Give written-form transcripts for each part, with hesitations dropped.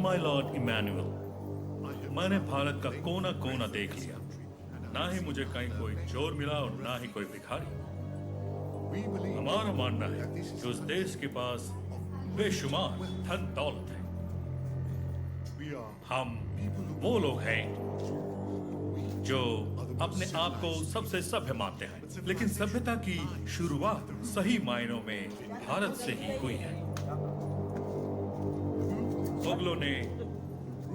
My Lord Emmanuel, मैंने भारत का कोना कोना देख लिया। ना ही मुझे कहीं कोई चोर मिला और ना ही कोई भिखारी। हमारा मानना है कि उस देश के पास बेशुमार धन दौलत है। हम वो लोग हैं जो अपने आप को सबसे सभ्य मानते हैं, लेकिन सभ्यता की शुरुआत सही मायनों में भारत से ही हुई है। मुगलों ने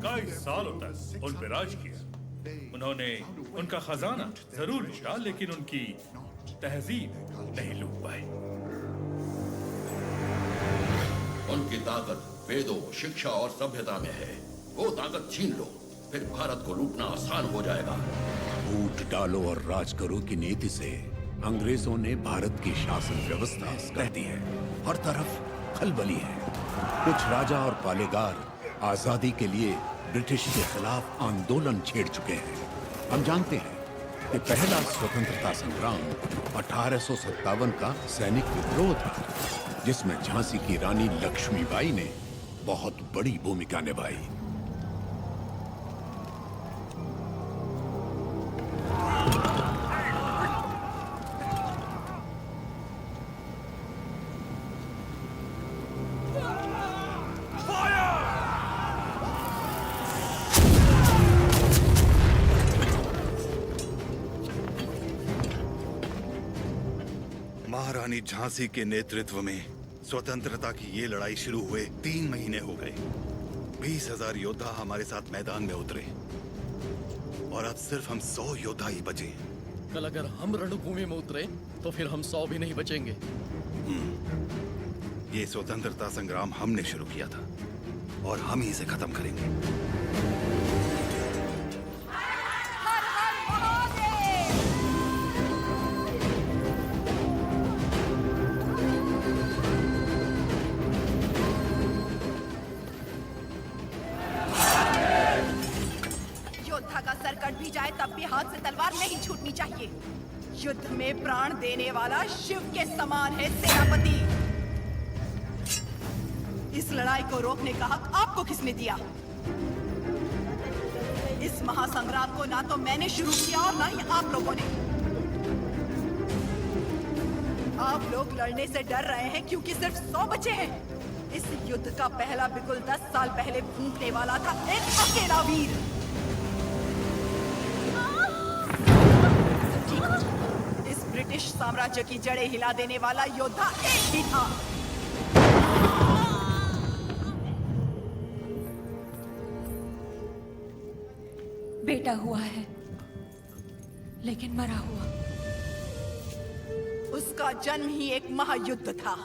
कई सालों तक उन पर राज किया। उन्होंने उनका खजाना जरूर लूटा, लेकिन उनकी तहजीब नहीं लूट पाए। उनकी ताकत वेदों, शिक्षा और सभ्यता में है। वो ताकत छीन लो, फिर भारत को लूटना आसान हो जाएगा। फूट डालो और राज करो की नीति से अंग्रेजों ने भारत की शासन व्यवस्था कर दी है। हर तरफ खलबली है। कुछ राजा और पालेगार आजादी के लिए ब्रिटिश के खिलाफ आंदोलन छेड़ चुके हैं। हम जानते हैं कि पहला स्वतंत्रता संग्राम 1857 का सैनिक विद्रोह था, जिसमें झांसी की रानी लक्ष्मीबाई ने बहुत बड़ी भूमिका निभाई। महारानी झांसी के नेतृत्व में स्वतंत्रता की ये लड़ाई शुरू हुए 3 महीने हो गए। 20,000 योद्धा हमारे साथ मैदान में उतरे और अब सिर्फ हम 100 योद्धा ही बचे। कल अगर हम रणभूमि में उतरे तो फिर हम 100 भी नहीं बचेंगे। ये स्वतंत्रता संग्राम हमने शुरू किया था और हम ही इसे खत्म करेंगे। कट भी जाए तब भी हाथ से तलवार नहीं छूटनी चाहिए। युद्ध में प्राण देने वाला शिव के समान है सेनापति। इस लड़ाई को रोकने का हक आपको किसने दिया? इस महासंग्राम को ना तो मैंने शुरू किया और ना ही आप लोगों ने। आप लोग लड़ने से डर रहे हैं क्योंकि सिर्फ 100 बचे हैं। इस युद्ध का पहला बिगुल 10 साल पहले फूंकने वाला था एक अकेला वीर। इस ब्रिटिश साम्राज्य की जड़ें हिला देने वाला योद्धा एक ही था। बेटा हुआ है, लेकिन मरा हुआ। उसका जन्म ही एक महायुद्ध था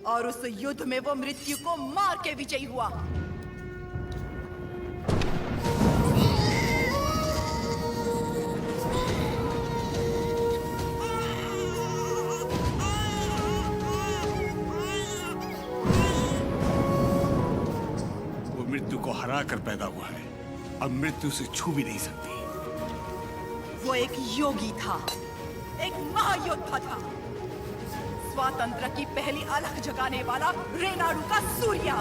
और उस युद्ध में वो मृत्यु को मार के विजयी हुआ। मृत्यु को हरा कर पैदा हुआ है, अब मृत्यु से छू भी नहीं सकती। वो एक योगी था, एक महायोद्धा था, स्वातंत्र की पहली अलख जगाने वाला रेनाडू का सूर्या।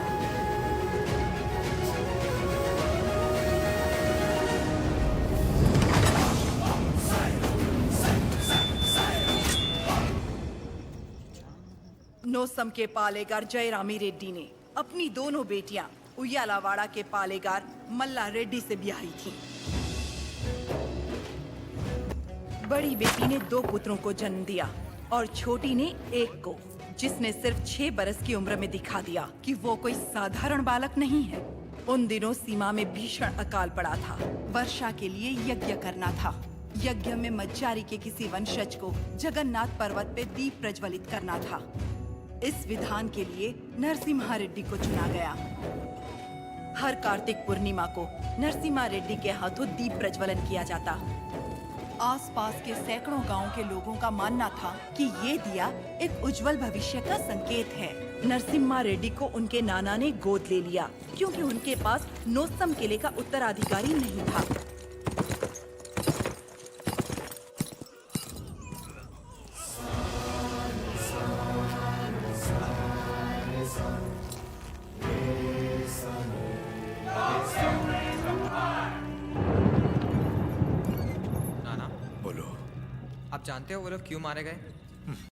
नोसम के पालेगार जयरामी रेड्डी ने अपनी दोनों बेटियां उయ్యాలవాड़ा के पालेगार मल्ला रेड्डी से ब्याही थी। बड़ी बेटी ने 2 पुत्रों को जन्म दिया और छोटी ने एक को, जिसने सिर्फ 6 बरस की उम्र में दिखा दिया कि वो कोई साधारण बालक नहीं है। उन दिनों सीमा में भीषण अकाल पड़ा था। वर्षा के लिए यज्ञ करना था। यज्ञ में मज्जारी के किसी वंशज को जगन्नाथ पर्वत पे दीप प्रज्वलित करना था। इस विधान के लिए नरसिम्हा रेड्डी को चुना गया। हर कार्तिक पूर्णिमा को नरसिम्हा रेड्डी के हाथों दीप प्रज्वलन किया जाता। आसपास के सैकड़ों गांवों के लोगों का मानना था कि ये दिया एक उज्जवल भविष्य का संकेत है। नरसिम्हा रेड्डी को उनके नाना ने गोद ले लिया क्योंकि उनके पास नोसम किले का उत्तराधिकारी नहीं था। आप जानते हो वो लोग क्यों मारे गए?